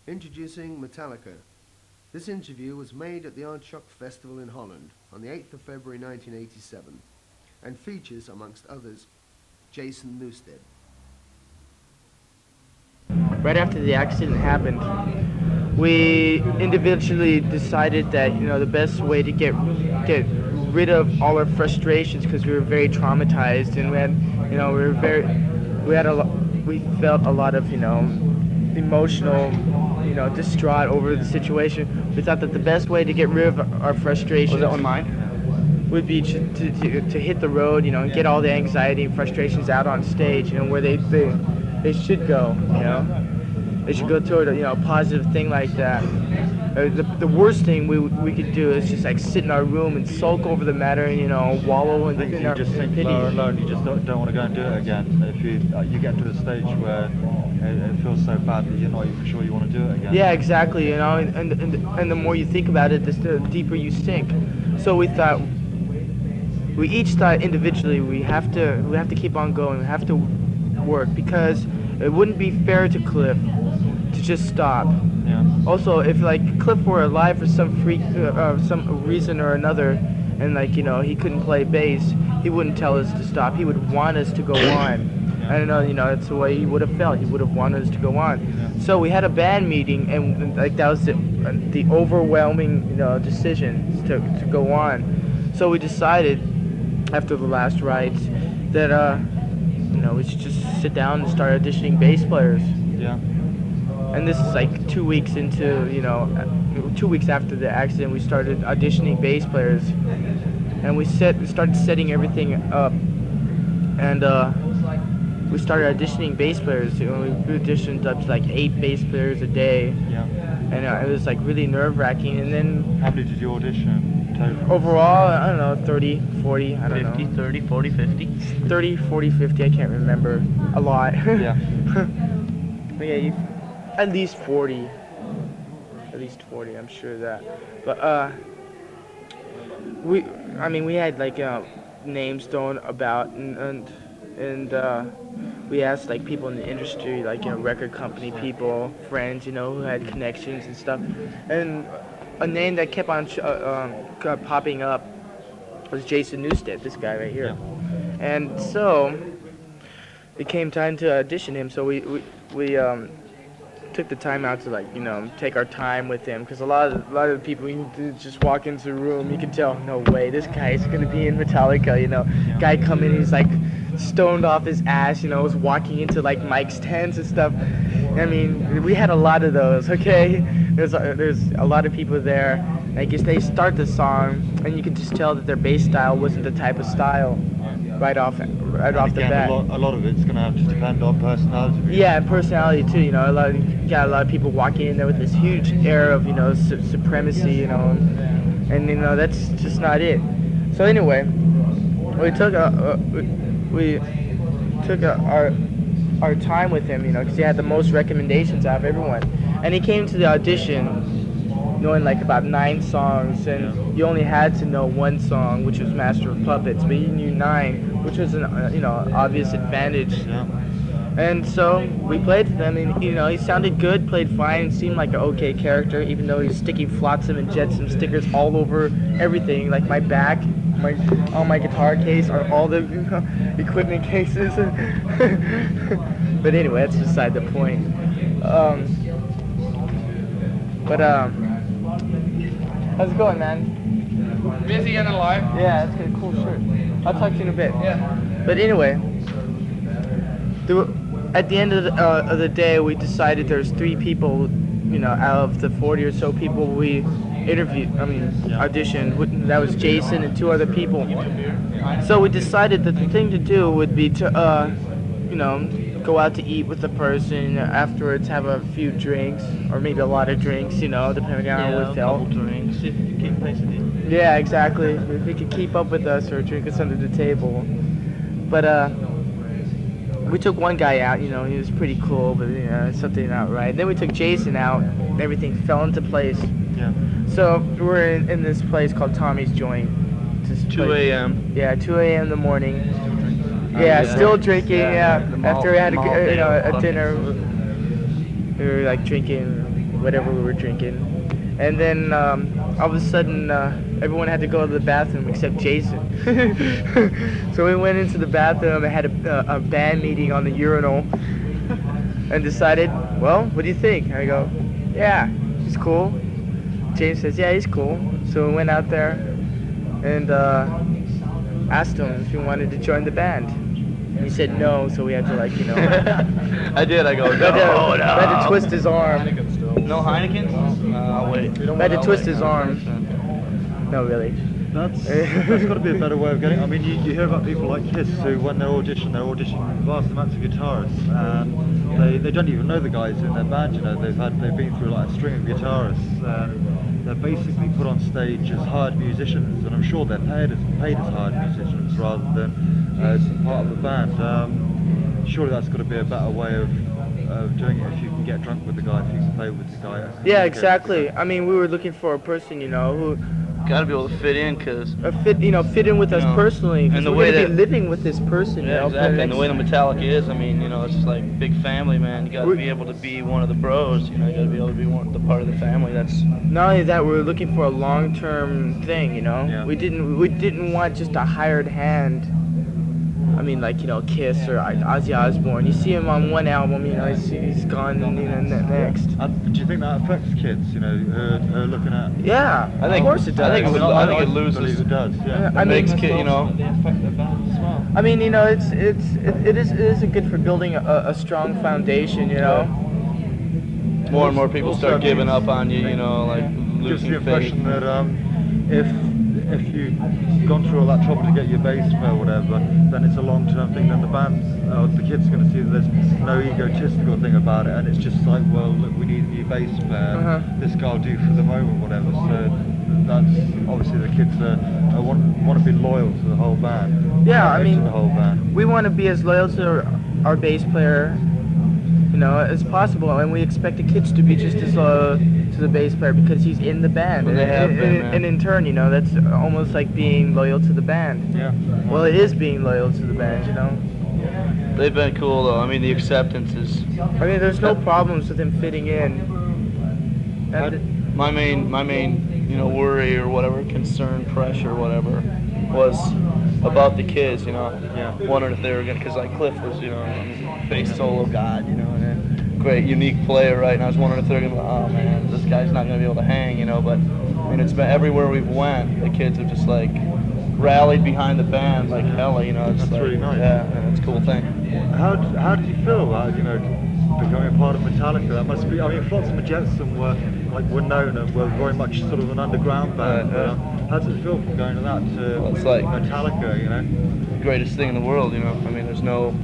Introducing Metallica. This interview was made at the Aardschok Festival in Holland on the 8th of February 1987 and features, amongst others, Jason Newsted. Right after the accident happened, we individually decided that the best way to get rid of all our frustrations, because we were very traumatized and we had we were very we had a we felt a lot of emotional distraught over the situation. We thought that the best way to get rid of our frustrations Was that on mine? would be to hit the road, and get all the anxiety and frustrations out on stage, where they should go, They should go toward a positive thing like that. The worst thing we could do is just like sit in our room and sulk over the matter and wallow in You our just think pity. lower and lower, and you just don't want to go and do it again. If you get to a stage where it feels so bad that you're not even sure you want to do it again. Yeah, exactly. And the more you think about it, the deeper you sink. So we each thought individually we have to keep on going. We have to work, because it wouldn't be fair to Cliff to just stop. Yeah. Also, if Cliff were alive for some some reason or another, and he couldn't play bass, he wouldn't tell us to stop. He would want us to go on. I don't know, that's the way he would have felt. He would have wanted us to go on. Yeah. So we had a band meeting, and that was the overwhelming decision to go on. So we decided after the last rites that we should just sit down and start auditioning bass players. Yeah. And this is 2 weeks into, 2 weeks after the accident, we started auditioning bass players. And we started setting everything up. And we started auditioning bass players. We auditioned up to 8 bass players a day. Yeah. And it was really nerve-wracking. And then How many did you audition total? overall, I don't know, 30, 40, I don't 50, know. 30, 40, 50. 30, 40, 50, I can't remember. A lot. Yeah. Yeah, at least 40. At least 40, I'm sure of that. But we had names thrown about, and we asked people in the industry, record company people, friends, who had connections and stuff. And a name that kept on popping up was Jason Newsted, this guy right here. Yeah. And so it came time to audition him, so we took the time out to take our time with him, because a lot of the people, you just walk into the room, you can tell, no way, this guy is gonna be in Metallica. Yeah. Guy come in, he's stoned off his ass, was walking into Mike's tents and stuff. I mean, we had a lot of those. Okay, there's a lot of people there. If they start the song, and you can just tell that their bass style wasn't the type of style right off the Again, bat. a lot of it's going to have to depend on personality. Yeah, and personality too. You got a lot of people walking in there with this huge air of supremacy. And that's just not it. So anyway, we took our time with him, because he had the most recommendations out of everyone, and he came to the audition knowing about 9 songs, and you only had to know 1 song, which was Master of Puppets, but he knew 9, which was an obvious advantage. Yeah. And so we played for them, and he sounded good, played fine, seemed like an okay character, even though he was sticking flotsam and jetsam stickers all over everything, my back, on my guitar case, or all the equipment cases. But anyway, that's beside the point. How's it going, man? Busy and alive. Yeah, that's good. Cool shirt. I'll talk to you in a bit. Yeah. But anyway, at the end of the day, we decided there's 3 people, out of the 40 or so people we auditioned. That was Jason and 2 other people. So we decided that the thing to do would be to, go out to eat with the person, afterwards have a few drinks, or maybe a lot of drinks, depending on how we felt. drinks if you keep pace with you. Yeah, exactly. If he could keep up with us or drink us under the table. But we took one guy out, he was pretty cool, but something not right. Then we took Jason out, and everything fell into place. Yeah. So we're in this place called Tommy's Joint. 2 a.m. Yeah, 2 a.m. in the morning. Yeah, still drinking. Yeah, after we had a dinner, we were drinking whatever we were drinking. And then all of a sudden, everyone had to go to the bathroom except Jason. So we went into the bathroom and had a band meeting on the urinal and decided, well, what do you think? I go, yeah, he's cool. James says, yeah, he's cool. So we went out there and asked him if he wanted to join the band. He said no, so we had to, like, you know. I did. I go, We had to twist his arm. No Heineken? I'll wait. We had to twist his arm. No, really. That's got to be a better way of getting. I mean, you hear about people like Kiss who, when they're auditioning vast amounts of guitarists, and they don't even know the guys in their band. You know, they've been through like a string of guitarists, and they're basically put on stage as hired musicians, and I'm sure they're paid as hired musicians rather than as part of the band. Surely that's got to be a better way of doing it if you can get drunk with the guy, if you can play with the guy. Yeah, exactly. I mean, we were looking for a person, you know, who Gotta be able to fit in, cause fit in with us You know, personally. 'Cause and the we're way gonna be that- living with this person, you yeah, know. exactly. And the way the Metallica is, I mean, you know, it's just like big family, man. You gotta be able to be one of the bros. You know, you gotta be able to be the part of the family. That's Not only that, we're looking for a long-term thing, you know. Yeah. We didn't want just a hired hand. I mean, like, you know, Kiss or Ozzy Osbourne. You see him on one album, you know, he's gone, and you know, next. Do you think that affects kids? You know, who are looking at. Yeah, I think- of course it does. I think it would- I think it believe loses. it does. Yeah. I mean, makes kid, you know. They affect the band as well. I mean, you know, it isn't good for building a strong foundation, you know. More and more people Also, start giving up on you. You know, like Gives the losing faith. impression that if you've gone through all that trouble to get your bass player or whatever, then it's a long-term thing. Then the kids are going to see that there's no egotistical thing about it, and it's just like, well, look, we need a new bass player. Uh-huh. This guy will do for the moment, whatever. So that's obviously the kids want to be loyal to the whole band. Yeah, I to mean, the whole band. we want to be as loyal to our bass player, you know, as possible, and we expect the kids to be just as loyal to the bass player because he's in the band. Well, they have been, man. And in turn, you know, that's almost like being loyal to the band. Yeah. Well, it is being loyal to the band, you know. They've been cool though. I mean, the acceptance is I mean, there's no problems with him fitting in. And my main, you know, worry or whatever, concern, pressure, whatever, was about the kids, you know. Yeah. Wondering if they were gonna, cause like Cliff was, you know, bass solo god, you know, and a great, unique player, right? And I was wondering if they're gonna, oh man, this guy's not gonna be able to hang, you know. But I mean, it's been everywhere we've went, the kids have just like rallied behind the band like hell, you know. It's That's like, really nice. Yeah, and it's a cool thing. How did you feel about, you know, becoming a part of Metallica? That must be. I mean, Flotsam and Jetsam were known and were very much sort of an underground band. Yeah. How does it feel from going to that to Well, it's like- Metallica? You know. Greatest thing in the world, you know. I mean, there's no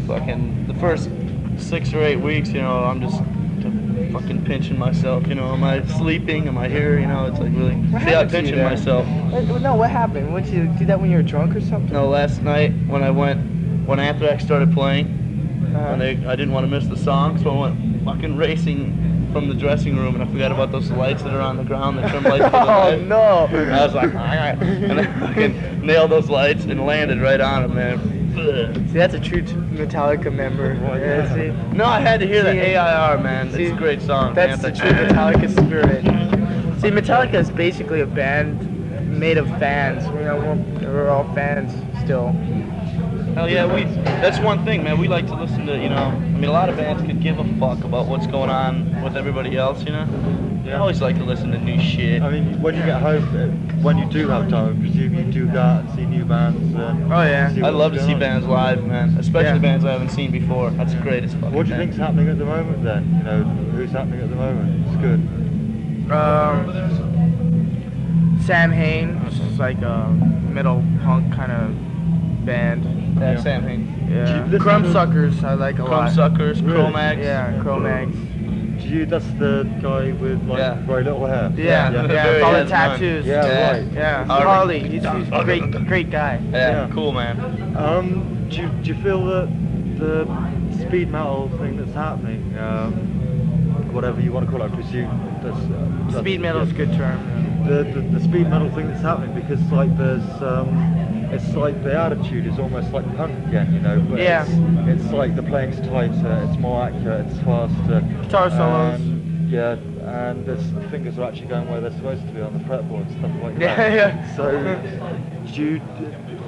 fucking the first 6 or 8 weeks, you know. I'm just fucking pinching myself, you know. Am I sleeping? Am I here? You know, it's like really What see, I'm happened to you pinching there? myself. no, what happened? Would you do that when you were drunk or something? No, last night when Anthrax started playing, and I didn't want to miss the song, so I went fucking racing from the dressing room, and I forgot about those lights that are on the ground, the trim lights for the Oh light. no! And I was like, and I fucking nailed those lights and landed right on them, man. See, that's a true Metallica member. Yeah, see? No, I had to hear the See, AIR, man. see, It's a great song. That's the true Anthrax. Metallica spirit. See, Metallica is basically a band made of fans. You know, we're all fans still. Hell yeah, that's one thing, man. We like to listen to, you know, I mean, a lot of bands could give a fuck about what's going on with everybody else, you know? I always like to listen to new shit. I mean, when you get home, when you do have time, I presume you do go out and see new bands. Oh yeah. see I what's love to going see on. bands live, man. Especially Yeah. bands I haven't seen before. That's the greatest fucking What do you thing. think's happening at the moment then? You know, who's happening at the moment? It's good. Sam Hain, which is like a metal punk kind of band. Yeah, Yeah. Sam Hain. Do you Yeah. listen Crumb to- Suckers, I like a Crumb lot. Suckers, Really? Cro-Mags. Yeah, Cro-Mags. That's the guy with like Yeah. very little hair. Yeah, Yeah. yeah, Very with all the handsome man. tattoos. Yeah, Yeah. right. Yeah, Harley. Harley, he's a great guy. Yeah, Yeah. cool, man. Do you feel that the speed metal thing that's happening, whatever you want to call it, I presume that's Speed metal is a good term. the speed metal thing that's happening, because like there's it's like the attitude is almost like punk again, you know. But Yeah. It's like the playing's tighter, it's more accurate, it's faster. Guitar solos. Yeah, and the fingers are actually going where they're supposed to be on the fretboard and stuff like that. Yeah. So,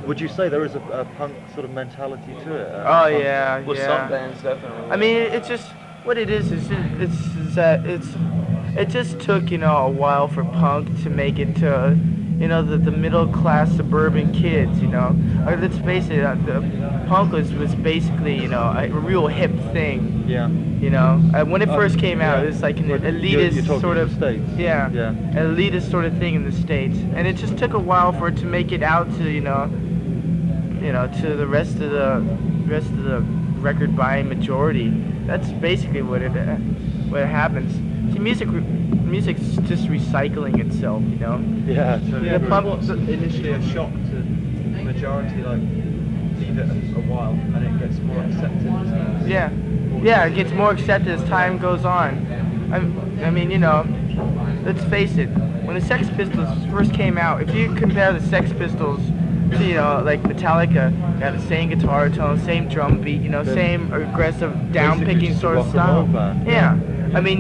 would you say there is a punk sort of mentality to it? Oh yeah, With yeah. some bands, definitely. I mean, it's just what it is that it just took a while for punk to make it to the middle class suburban kids. Let's face it, the punk was basically a real hip thing. Yeah. When it first came out, yeah. it was like an You're elitist talking sort of States. yeah, Yeah. an elitist sort of thing in the States, and it just took a while for it to make it out to to the rest of the record buying majority. That's basically what happens. See, music's just recycling itself. Yeah. Yeah, The but punk- what's initially a shock to the majority, like, leave it a while and it gets more accepted. Yeah, it gets more accepted as time goes on. I mean, let's face it. When the Sex Pistols first came out, if you compare the Sex Pistols to, like Metallica, they had the same guitar tone, same drum beat, same aggressive, down-picking just a sort of rock and roll style. band. Yeah. I mean,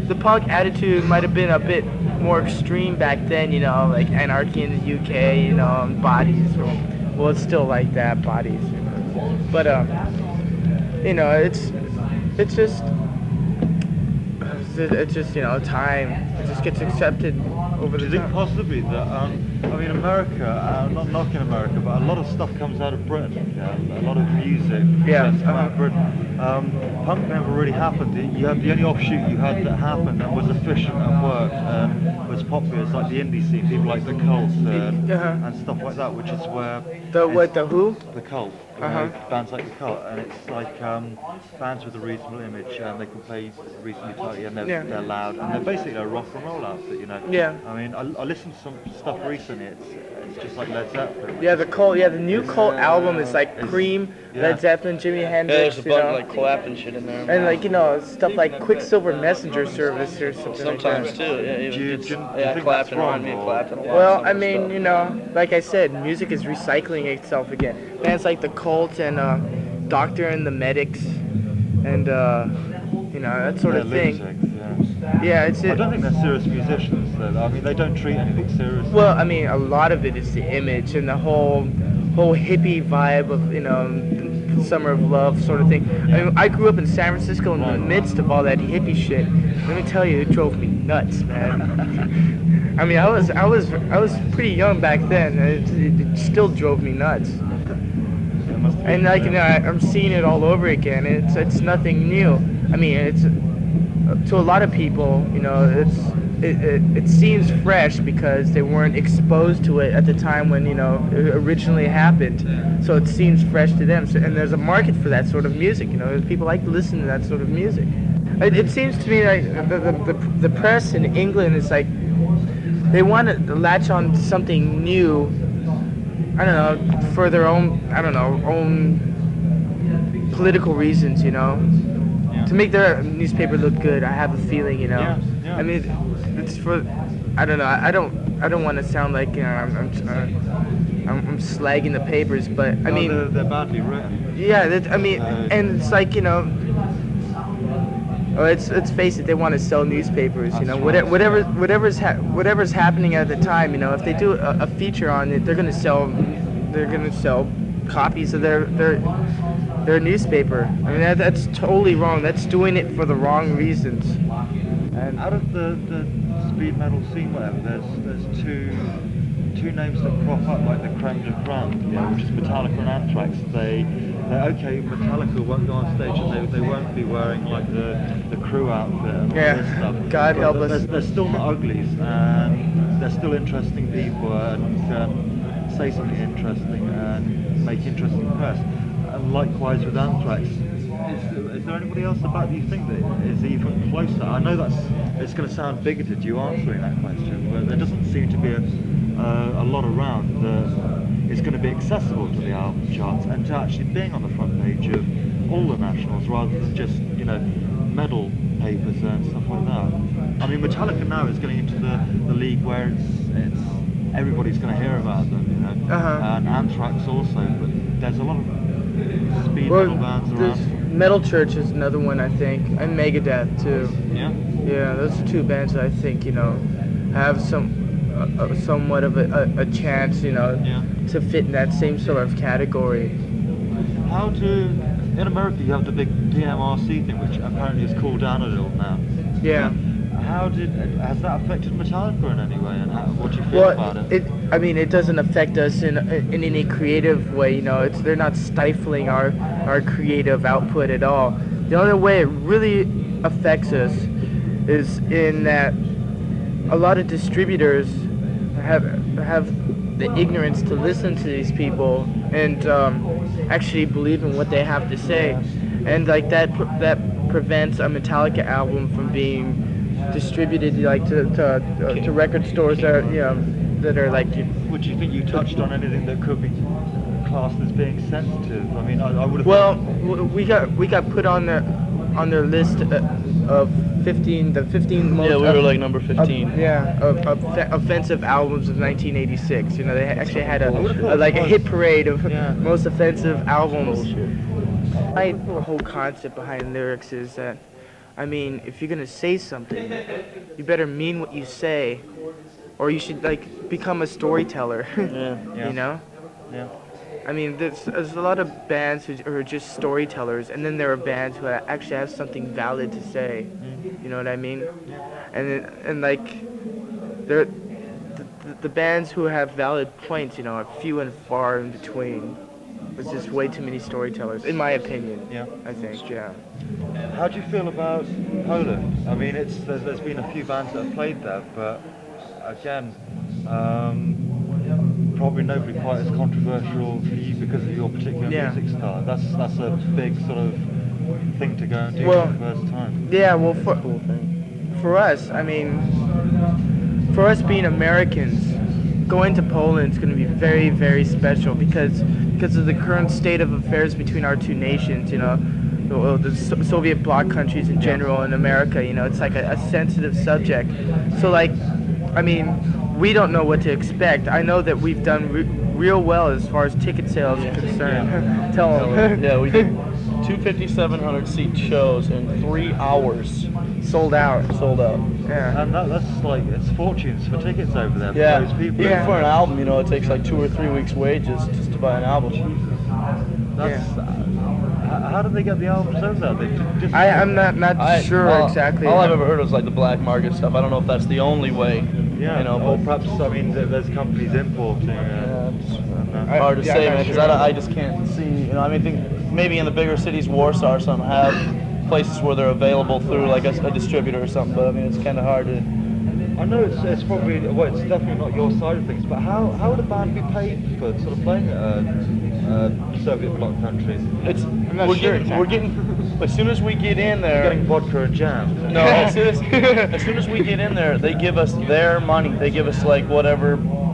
the punk attitude might have been a bit more extreme back then, like Anarchy in the UK, and Bodies. Well, it's still like that, Bodies. But, it's just time. It just gets accepted over Do the you think time. possibly that, America, not knocking America, but a lot of stuff comes out of Britain, a lot of music does come out of Britain. Punk never really happened. You had the only offshoot you had that happened and was efficient and worked and was popular. It's like the indie scene, people like the Cult and stuff like that, which is where... The Who? The Cult, bands like the Cult, and it's like bands with a reasonable image, and they can play reasonably tightly, and they're loud, and they're basically a rock and roll outfit, Yeah. I mean, I listened to some stuff recently. It's just like Led Zeppelin. Yeah, the Cult. Yeah, the new Cult album is like Cream, Led Zeppelin, Jimi Yeah, Hendrix. there's a bunch of like clapping shit in there. and like stuff like Quicksilver Messenger Service or something Sometimes like that. too, yeah. Even Do you gets, think Clapton that's remind me wrong, of or- Clapton a lot. Well, some I of the mean, stuff. like I said, music is recycling itself again. Bands like the Cult and Doctor and the Medics, and that sort of thing. Lunatics, yeah. Yeah, it's I it. don't think they're serious musicians, though. I mean, they don't treat anything seriously. Well, I mean, a lot of it is the image and the whole hippie vibe of Summer of Love sort of thing. I mean, I grew up in San Francisco in the midst of all that hippie shit. Let me tell you, it drove me nuts, man. I mean, I was pretty young back then. It still drove me nuts. It must be, And like I'm seeing it all over again. It's nothing new. I mean, it's to a lot of people, it seems fresh because they weren't exposed to it at the time when it originally happened. So it seems fresh to them. So, and there's a market for that sort of music. People like to listen to that sort of music. It seems to me like the press in England is like they want to latch on to something new. I don't know, for their own political reasons, to make their newspaper look good. I have a feeling, Yeah. I mean, it's for, I don't know. I don't want to sound like I'm slagging the papers, but I mean, they're badly written. yeah. And it's like let's face it, they want to sell newspapers. That's right. Whatever's happening at the time. If they do a feature on it, they're gonna sell copies of their newspaper. I mean, that's totally wrong. That's doing it for the wrong reasons. And Out of the speed metal scene, whatever, there's two names that crop up like the creme de creme, which is Metallica and Anthrax. Okay, Metallica won't go on stage and they won't be wearing like the crew outfit and all this stuff. God But help us. They're still not uglies, and they're still interesting people and can say something interesting and make interesting press. And likewise with Anthrax. Is there anybody else about you think that is even closer? I know it's going to sound bigoted, you answering that question, but there doesn't seem to be a lot around that is going to be accessible to the album charts and to actually being on the front page of all the nationals rather than just medal papers and stuff like that. I mean, Metallica now is getting into the league where it's everybody's going to hear about them, and Anthrax also, but there's a lot of speed metal bands there's around. Metal Church is another one, I think, and Megadeth too. Yeah. Yeah, those are two bands that I think, have somewhat of a chance, Yeah. to fit in that same sort of category. In America you have the big PMRC thing, which apparently is cooled down a little now. Yeah. Has that affected Metallica in any way, and what do you feel Well, about it? it doesn't affect us in any creative way. They're not stifling our creative output at all. The only way it really affects us is in that a lot of distributors have the ignorance to listen to these people and actually believe in what they have to say, and like that prevents a Metallica album from being distributed like to record stores that are like. Would you think you touched on anything that could be classed as being sensitive? I mean, I would have. Well, we got put on their list of 15 most. Yeah, we were like number 15. Offensive albums of 1986. They actually had a hit parade of most offensive albums. The whole concept behind lyrics is that, I mean, if you're gonna say something, you better mean what you say, or you should become a storyteller. Yeah. I mean, there's a lot of bands who are just storytellers, and then there are bands who actually have something valid to say. You know what I mean? And the bands who have valid points, are few and far in between. There's just way too many storytellers, in my opinion. Yeah. I think, yeah. How do you feel about Poland? I mean, there's been a few bands that have played there, but again, probably nobody quite as controversial for you because of your particular music style. That's a big sort of thing to go and do for the first time. Yeah, well, for us, I mean, for us being Americans, going to Poland is going to be very, very special because of the current state of affairs between our two nations. The Soviet bloc countries in general and America. It's like a sensitive subject. So I mean, we don't know what to expect. I know that we've done real well as far as ticket sales are concerned. Tell them. Yeah, we did 2,700 seat shows in 3 hours. Sold out. Yeah. And it's fortunes for tickets over there for those people. Even for an album, it takes like 2 or 3 weeks' wages just to buy an album. How do they get the albums over there? I'm not sure exactly. All I've ever heard was like the black market stuff. I don't know if that's the only way. Or perhaps there's companies importing. Hard to say, man, because I just can't see. I think maybe in the bigger cities, Warsaw or something, have places where they're available through like a distributor or something. But I mean, it's kind of hard to. I know it's probably it's definitely not your side of things. But how would a band be paid for sort of playing at Soviet bloc countries? We're getting as soon as we get in there. You're getting vodka and jam. No, as soon as we get in there, they give us their money. They give us like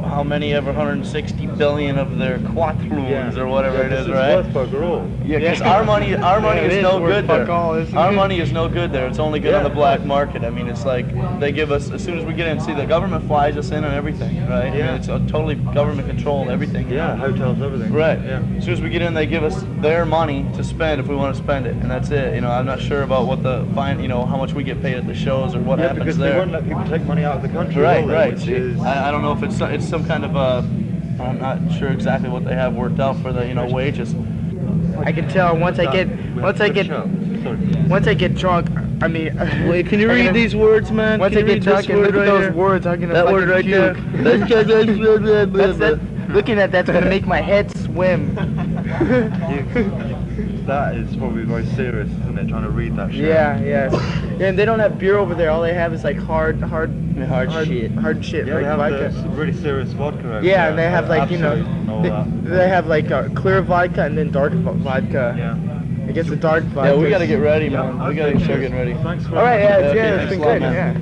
how many ever 160 billion of their quatroons or whatever it is, right? It's worth bugger all. Yeah, because our money is no good there. Our money is no good there. It's only good on the black market. I mean, it's like they give us as soon as we get in. See, the government flies us in and everything, right? Yeah. I mean, it's totally government controlled everything. Yeah, hotels, everything. Right. Yeah. As soon as we get in, they give us their money to spend if we want to spend it, and that's it. I'm not sure about what the fine, how much we get paid at the shows or what happens because there. they won't let people take money out of the country. Right. Which is... I don't know if it's some kind of I'm not sure exactly what they have worked out for the wages. I can tell once I get drunk. I mean, wait, can you read these words, man? Once I get drunk and look at those words, I'm gonna fucking right puke. Looking at that's gonna make my head swim. That is probably very serious, isn't it? Trying to read that shit. Yeah, and they don't have beer over there. All they have is like hard shit. Yeah, they have vodka. really serious vodka over Yeah, there. and they have like they have like clear vodka and then dark vodka. Yeah. I guess the dark vodka. Yeah, we gotta get ready, man. Yeah, We gotta start getting ready. Thanks for All right, Okay, it's been thanks a good. lot, man. Yeah.